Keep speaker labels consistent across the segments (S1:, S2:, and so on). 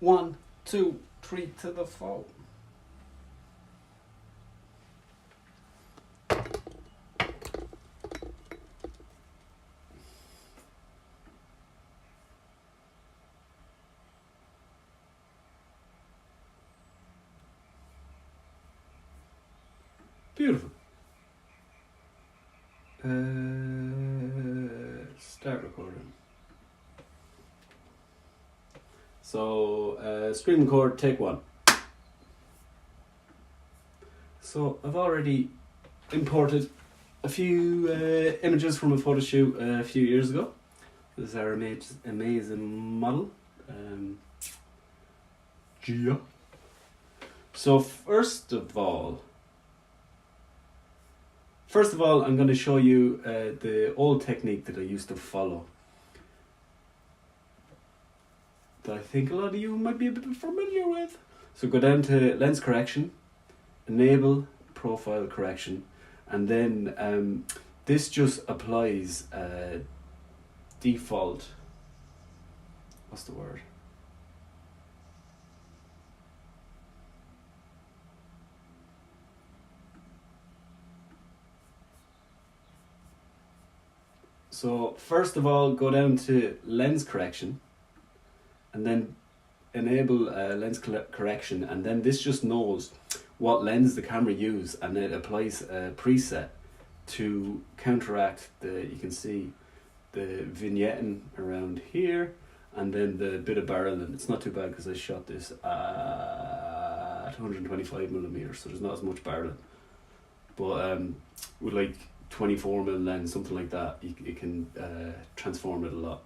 S1: 1, 2, 3 to the 4. Beautiful. Start recording. So, screen record, take 1. So, I've already imported a few images from a photo shoot a few years ago. This is our amazing model, Gia. So, first of all, I'm going to show you the old technique that I used to follow, that I think a lot of you might be a bit familiar with. So go down to lens correction, enable profile correction, and then this just applies default, what's the word? So first of all, go down to lens correction and then enable lens correction, and then this just knows what lens the camera used, and it applies a preset to counteract you can see the vignetting around here, and then the bit of barreling. It's not too bad because I shot this at 125mm, so there's not as much barreling. But with like 24mm lens, something like that, you can transform it a lot.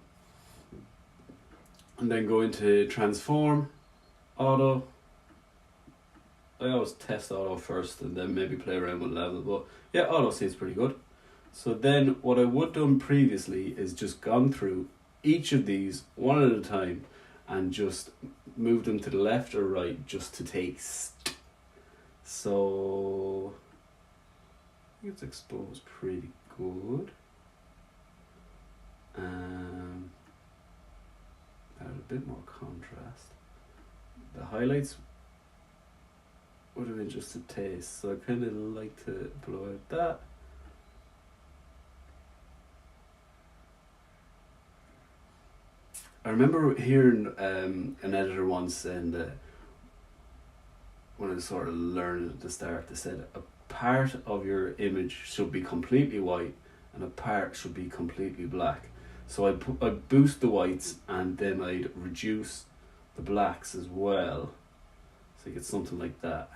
S1: And then go into transform, auto. I always test auto first and then maybe play around with level, but yeah, auto seems pretty good. So then what I would done previously is just gone through each of these one at a time and just move them to the left or right just to taste. So I think it's exposed pretty good. Add a bit more contrast. The highlights would have been just a taste, so I kind of like to blow out that. I remember hearing an editor once saying that when I was sort of learning at the start, they said a part of your image should be completely white and a part should be completely black. So I'd boost the whites and then I'd reduce the blacks as well. So you get something like that.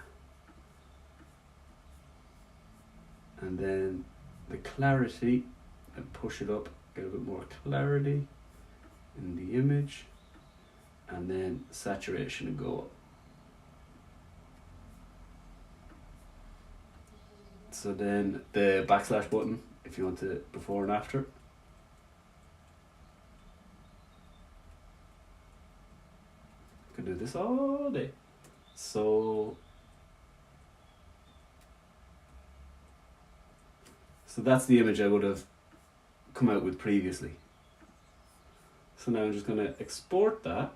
S1: And then the clarity, I'd push it up, get a bit more clarity in the image. And then saturation and go up. So then the backslash button, if you want to before and after. Can do this all day. So that's the image I would have come out with previously. So now I'm just going to export that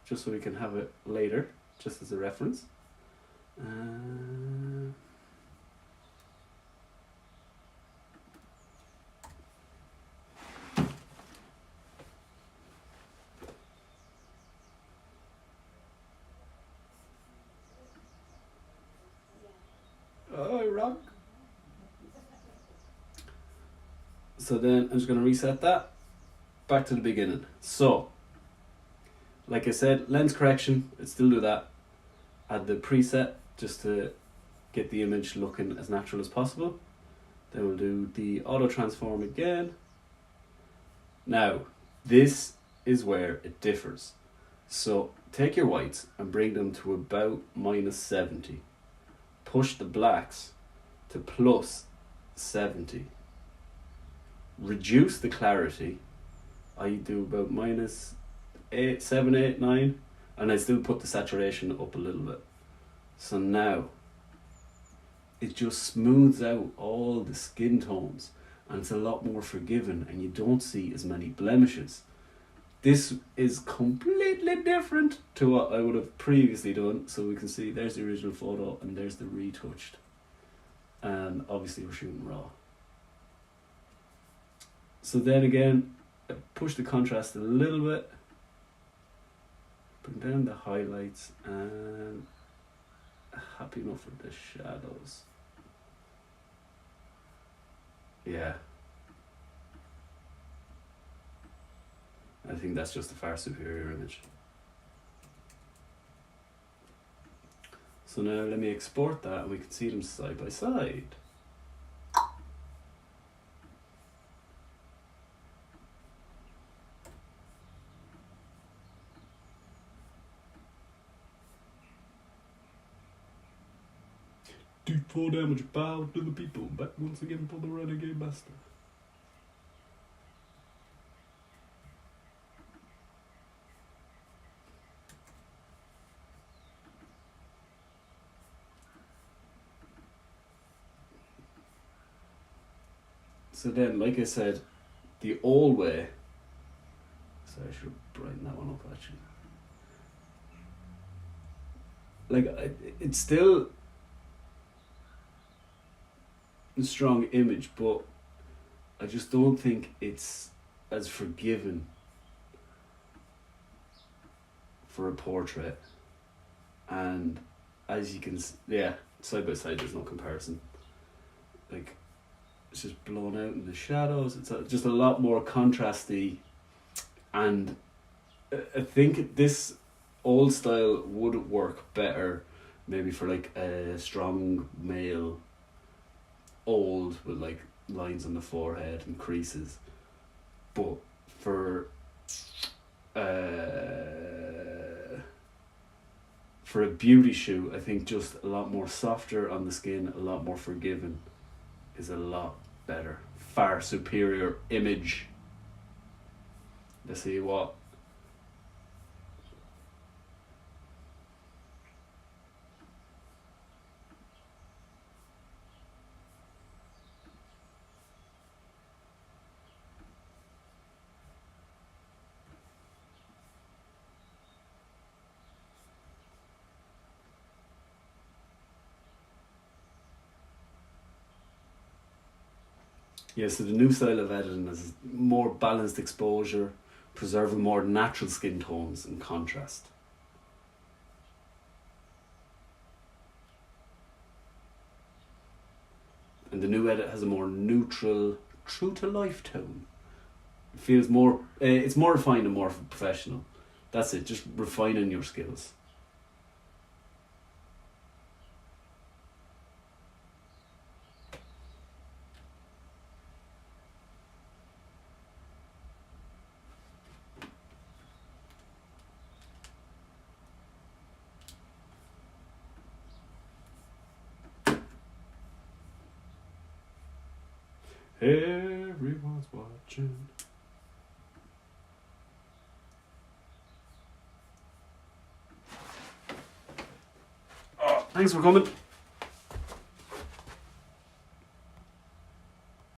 S1: just so we can have it later, just as a reference. Oh, wrong. So then I'm just going to reset that back to the beginning. So, like I said, lens correction, I'd still do that. Add the preset just to get the image looking as natural as possible. Then we'll do the auto transform again. Now, this is where it differs. So take your whites and bring them to about -70. Push the blacks to +70. Reduce the clarity. I do about -8, 7, 8, 9, and I still put the saturation up a little bit. So now it just smooths out all the skin tones and it's a lot more forgiving and you don't see as many blemishes. This is completely different to what I would have previously done. So we can see there's the original photo and there's the retouched. And obviously we're shooting raw. So then again, I push the contrast a little bit. Bring down the highlights and happy enough with the shadows. Yeah. I think that's just a far superior image. So now let me export that and we can see them side by side. Do 4 damage, bow to the people, back once again for the renegade master. So then, like I said, the old way, so I should brighten that one up actually. Like, it's still a strong image, but I just don't think it's as forgiving for a portrait. And as you can see, yeah, side by side there's no comparison. Like, it's just blown out in the shadows. It's just a lot more contrasty, and I think this old style would work better maybe for like a strong male, old with like lines on the forehead and creases, but for a beauty shoot, I think just a lot more softer on the skin, a lot more forgiving is a lot better, far superior image. Let's see what. Yeah, so the new style of editing is more balanced exposure, preserving more natural skin tones and contrast. And the new edit has a more neutral, true to life tone. It feels more, it's more refined and more professional. That's it, just refining your skills. Everyone's watching. Oh, thanks for coming.